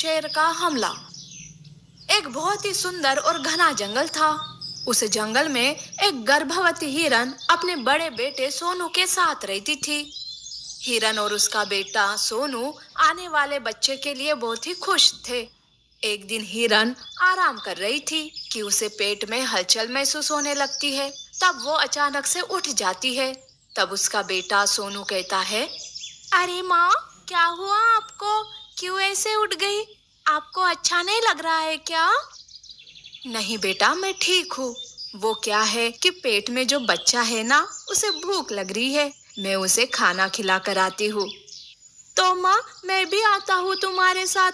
शेर का हमला। एक बहुत ही सुंदर और घना जंगल था। उस जंगल में एक गर्भवती हिरन अपने बड़े बेटे सोनू के साथ रहती थी। हिरन और उसका बेटा सोनू आने वाले बच्चे के लिए बहुत ही खुश थे। एक दिन हिरन आराम कर रही थी कि उसे पेट में हलचल महसूस होने लगती है। तब वो अचानक से उठ जाती है। तब उसका बेटा सोनू कहता है, अरे माँ, क्या हुआ आपको? क्यों ऐसे उठ गई? आपको अच्छा नहीं लग रहा है क्या? नहीं बेटा, मैं ठीक हूँ। वो क्या है कि पेट में जो बच्चा है ना, उसे भूख लग रही है। मैं उसे खाना खिला कर आती हूँ। तो माँ, मैं भी आता हूँ तुम्हारे साथ।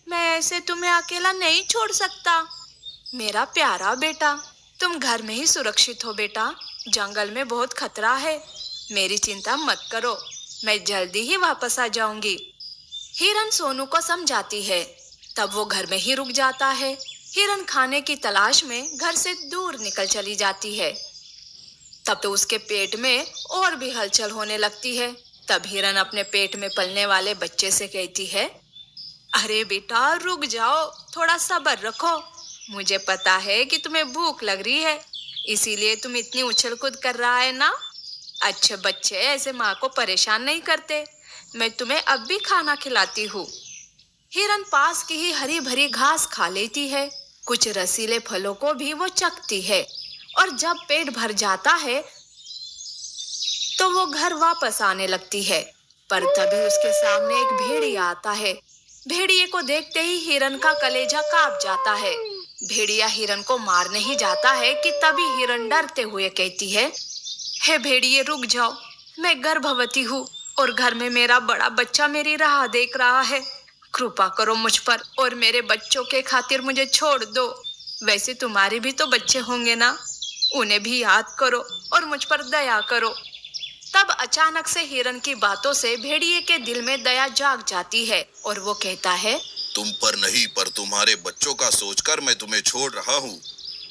मैं ऐसे तुम्हें अकेला नहीं छोड़ सकता। मेरा प्यारा बेटा, तुम घर में ही सुरक्षित हो बेटा। जंगल में बहुत खतरा है। मेरी चिंता मत करो, मैं जल्दी ही वापस आ जाऊंगी। हिरन सोनू को समझाती है। तब वो घर में ही रुक जाता है। हिरन खाने की तलाश में घर से दूर निकल चली जाती है। तब तो उसके पेट में और भी हलचल होने लगती है। तब हिरन अपने पेट में पलने वाले बच्चे से कहती है, अरे बेटा, रुक जाओ, थोड़ा सब्र रखो। मुझे पता है कि तुम्हें भूख लग रही है, इसीलिए तुम इतनी उछल कूद कर रहा है ना। अच्छे बच्चे ऐसे माँ को परेशान नहीं करते। मैं तुम्हें अब भी खाना खिलाती हूँ। हिरन पास की ही हरी भरी घास खा लेती है। कुछ रसीले फलों को भी वो चखती है। और जब पेट भर जाता है तो वो घर वापस आने लगती है। पर तभी उसके सामने एक भेड़िया आता है। भेड़िए को देखते ही हिरन का कलेजा कांप जाता है। भेड़िया हिरन को मारने ही जाता है कि तभी हिरन डरते हुए कहती है, हे भेड़िए, रुक जाओ। मैं गर्भवती हूँ और घर में मेरा बड़ा बच्चा मेरी राह देख रहा है। कृपा करो मुझ पर और मेरे बच्चों के खातिर मुझे छोड़ दो। वैसे तुम्हारे भी तो बच्चे होंगे ना, उन्हें भी याद करो और मुझ पर दया करो। तब अचानक से हिरन की बातों से भेड़िए के दिल में दया जाग जाती है और वो कहता है, तुम पर नहीं, पर तुम्हारे बच्चों का सोचकर मैं तुम्हें छोड़ रहा हूँ।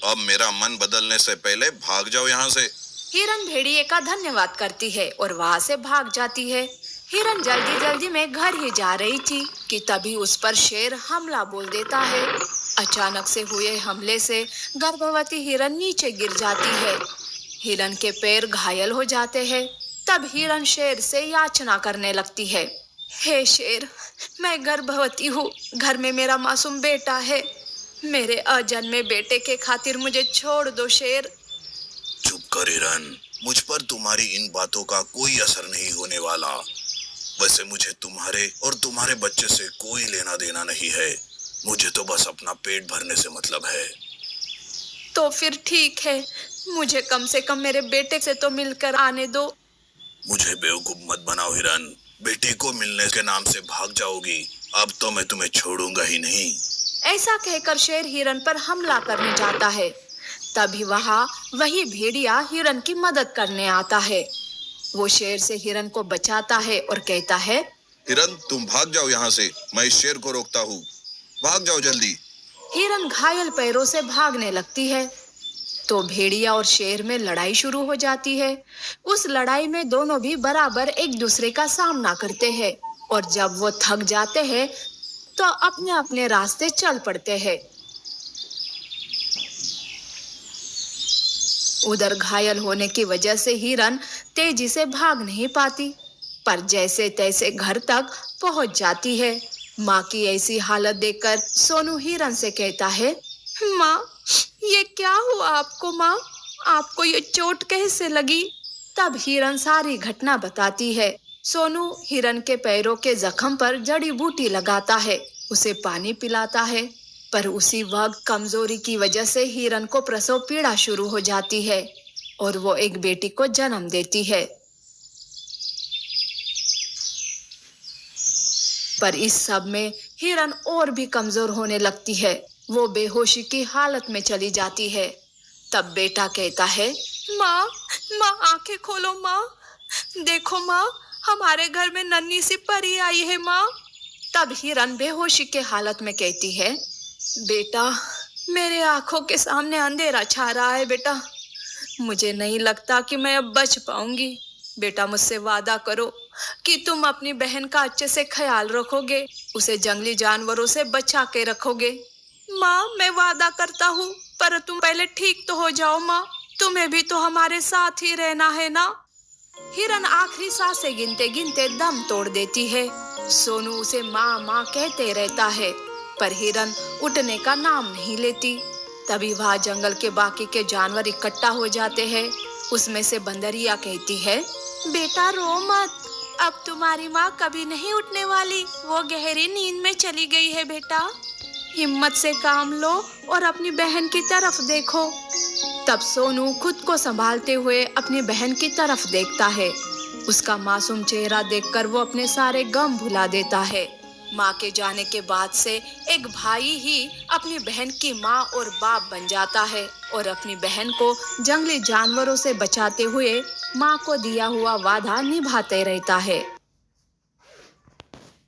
अब मेरा मन बदलने से पहले भाग जाओ यहाँ से। हिरन भेड़िए का धन्यवाद करती है और वहाँ से भाग जाती है। हिरन जल्दी जल्दी में घर ही जा रही थी कि तभी उस पर शेर हमला बोल देता है। अचानक से हुए हमले से गर्भवती हिरन नीचे गिर जाती है। हिरन के पैर घायल हो जाते हैं। तब हिरन शेर से याचना करने लगती है, हे शेर, मैं गर्भवती हूँ। घर में मेरा मासूम बेटा है। मेरे अजन्मे बेटे के खातिर मुझे छोड़ दो शेर। चुप कर हिरन, मुझ पर तुम्हारी इन बातों का कोई असर नहीं होने वाला। वैसे मुझे तुम्हारे और तुम्हारे बच्चे से कोई लेना देना नहीं है। मुझे तो बस अपना पेट भरने से मतलब है। तो फिर ठीक है, मुझे कम से कम मेरे बेटे से तो मिलकर आने दो। मुझे बेवकूफ मत बनाओ हिरन। बेटी को मिलने के नाम से भाग जाओगी। अब तो मैं तुम्हें छोड़ूंगा ही नहीं। ऐसा कहकर शेर हिरन पर हमला करने जाता है। तभी वहाँ वही भेड़िया हिरन की मदद करने आता है। वो शेर से हिरन को बचाता है और कहता है, हिरन, तुम भाग जाओ यहाँ से, मैं इस शेर को रोकता हूँ। भाग जाओ जल्दी। हिरन घायल पैरों से भागने लगती है। तो भेड़िया और शेर में लड़ाई शुरू हो जाती है। उस लड़ाई में दोनों भी बराबर एक दूसरे का सामना करते हैं और जब वो थक जाते हैं तो अपने अपने रास्ते चल पड़ते हैं। उधर घायल होने की वजह से हिरन तेजी से भाग नहीं पाती, पर जैसे तैसे घर तक पहुंच जाती है। माँ की ऐसी हालत देखकर सोनू हिरन से कहता है, माँ, ये क्या हुआ आपको? माँ, आपको ये चोट कैसे लगी? तब हिरन सारी घटना बताती है। सोनू हिरन के पैरों के जख्म पर जड़ी बूटी लगाता है, उसे पानी पिलाता है। पर उसी वक्त कमजोरी की वजह से हिरन को प्रसव पीड़ा शुरू हो जाती है और वो एक बेटी को जन्म देती है। पर इस सब में हिरन और भी कमजोर होने लगती है। वो बेहोशी की हालत में चली जाती है। तब बेटा कहता है, माँ, माँ, आंखें खोलो माँ। देखो माँ, हमारे घर में नन्ही सी परी आई है माँ। तब हिरन बेहोशी के हालत में कहती है, बेटा, मेरे आंखों के सामने अंधेरा छा रहा है बेटा। मुझे नहीं लगता कि मैं अब बच पाऊंगी। बेटा, मुझसे वादा करो कि तुम अपनी बहन का अच्छे से ख्याल रखोगे। उसे जंगली जानवरों से बचा के रखोगे। माँ, मैं वादा करता हूँ, पर तुम पहले ठीक तो हो जाओ माँ। तुम्हें भी तो हमारे साथ ही रहना है ना। हिरन आखिरी सांसें गिनते गिनते दम तोड़ देती है। सोनू उसे माँ माँ कहते रहता है, पर हिरन उठने का नाम नहीं लेती। तभी वहां जंगल के बाकी के जानवर इकट्ठा हो जाते हैं। उसमें से बंदरिया कहती है, बेटा रो मत, अब तुम्हारी माँ कभी नहीं उठने वाली, वो गहरी नींद में चली गई है बेटा। हिम्मत से काम लो और अपनी बहन की तरफ देखो। तब सोनू खुद को संभालते हुए अपनी बहन की तरफ देखता है। उसका मासूम चेहरा देखकर वो अपने सारे गम भुला देता है। माँ के जाने के बाद से एक भाई ही अपनी बहन की माँ और बाप बन जाता है और अपनी बहन को जंगली जानवरों से बचाते हुए माँ को दिया हुआ वादा निभाते रहता है।